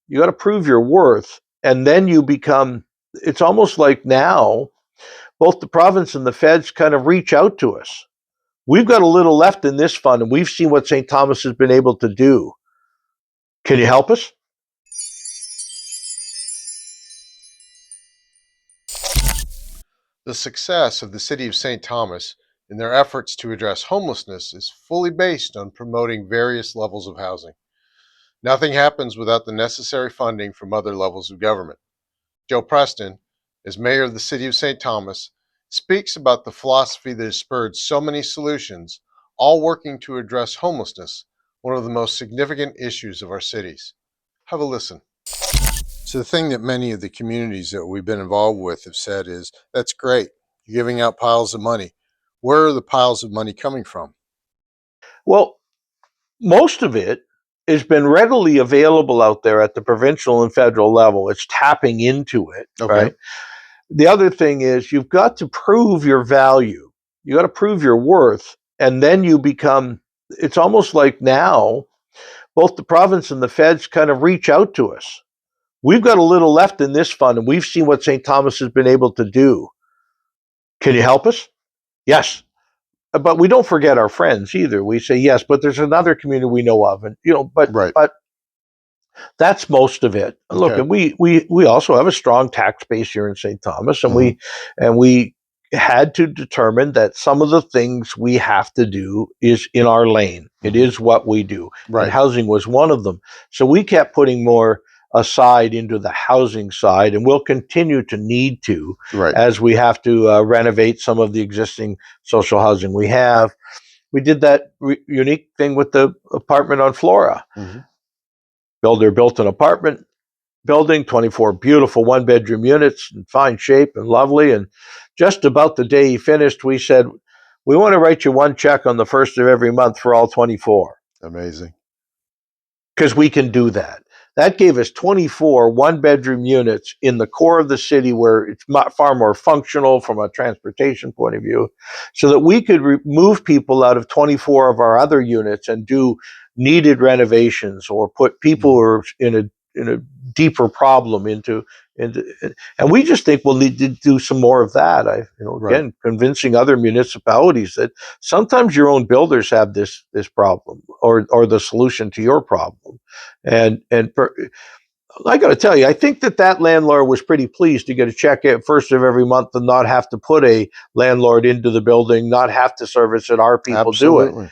You got to prove your worth, and then you become. It's almost like now, both the province and the feds kind of reach out to us. We've got a little left in this fund, and we've seen what St. Thomas has been able to do. Can you help us? The success of the City of St. Thomas in their efforts to address homelessness is fully based on promoting various levels of housing. Nothing happens without the necessary funding from other levels of government. Joe Preston, as mayor of the City of St. Thomas, speaks about the philosophy that has spurred so many solutions, all working to address homelessness, one of the most significant issues of our cities. Have a listen. So the thing that many of the communities that we've been involved with have said is, that's great, you're giving out piles of money. Where are the piles of money coming from? Well, most of it has been readily available out there at the provincial and federal level. It's tapping into it, right? The other thing is you've got to prove your value. You got to prove your worth, and then you become. It's almost like now, both the province and the feds kind of reach out to us. We've got a little left in this fund, and we've seen what St. Thomas has been able to do. Can you help us? Yes. But we don't forget our friends either. We say yes, but there's another community we know of, and but that's most of it. Okay. Look, and we also have a strong tax base here in St. Thomas, and we had to determine that some of the things we have to do is in our lane. It is what we do. And housing was one of them. So we kept putting more aside into the housing side, and we'll continue to need to as we have to renovate some of the existing social housing we have. We did that unique thing with the apartment on Flora. Builder built an apartment building, 24 beautiful one-bedroom units in fine shape and lovely. And just about the day he finished, we said, we want to write you one check on the first of every month for all 24. Amazing. Because we can do that. That gave us 24 one-bedroom units in the core of the city where it's far more functional from a transportation point of view, so that we could move people out of 24 of our other units and do needed renovations or put people who are in a deeper problem into, and we just think we'll need to do some more of that. Again, convincing other municipalities that sometimes your own builders have this problem or the solution to your problem. And I got to tell you, I think that landlord was pretty pleased to get a check at first of every month and not have to put a landlord into the building, not have to service it. Our people do it.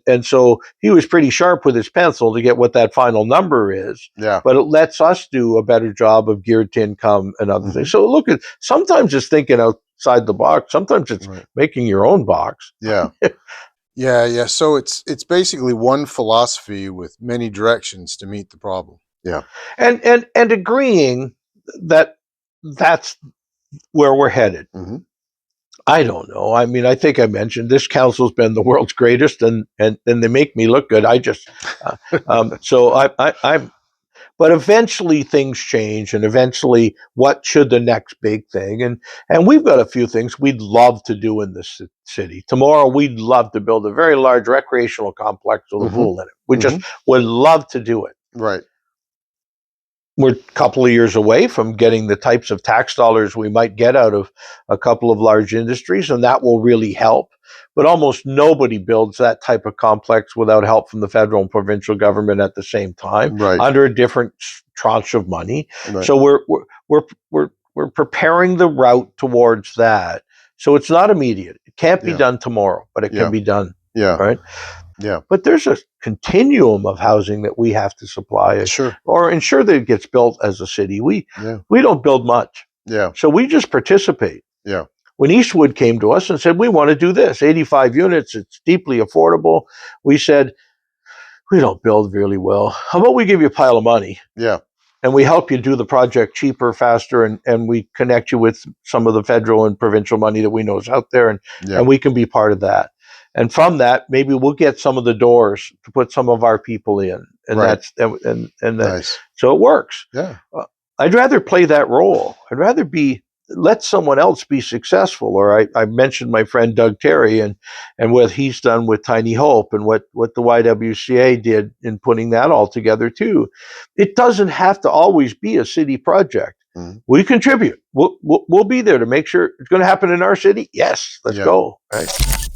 And so he was pretty sharp with his pencil to get what that final number is. Yeah. But it lets us do a better job of geared to income and other things. So look, sometimes it's thinking outside the box. Sometimes it's making your own box. Yeah. Yeah. So it's basically one philosophy with many directions to meet the problem. Yeah. And agreeing that that's where we're headed. I don't know. I mean, I think I mentioned this council's been the world's greatest, and they make me look good. I just so I'm. But eventually things change, and eventually, what should the next big thing? And we've got a few things we'd love to do in this city. Tomorrow, we'd love to build a very large recreational complex with a pool in it. We just would love to do it. Right. We're a couple of years away from getting the types of tax dollars we might get out of a couple of large industries, and that will really help. But almost nobody builds that type of complex without help from the federal and provincial government at the same time, under a different tranche of money. So we're preparing the route towards that. So it's not immediate. It can't be done tomorrow, but it can be done. Right. Yeah. But there's a continuum of housing that we have to supply or ensure that it gets built as a city. We don't build much. Yeah. So we just participate. Yeah. When Eastwood came to us and said, we want to do this, 85 units, it's deeply affordable. We said, we don't build really well. How about we give you a pile of money? Yeah. And we help you do the project cheaper, faster, and we connect you with some of the federal and provincial money that we know is out there, and we can be part of that. And from that, maybe we'll get some of the doors to put some of our people in, and that's and nice. So it works. Yeah, I'd rather play that role. I'd rather be let someone else be successful. Or I mentioned my friend Doug Terry and what he's done with Tiny Hope and what the YWCA did in putting that all together too. It doesn't have to always be a city project. We contribute. We'll be there to make sure it's going to happen in our city. Yes, let's go. Right.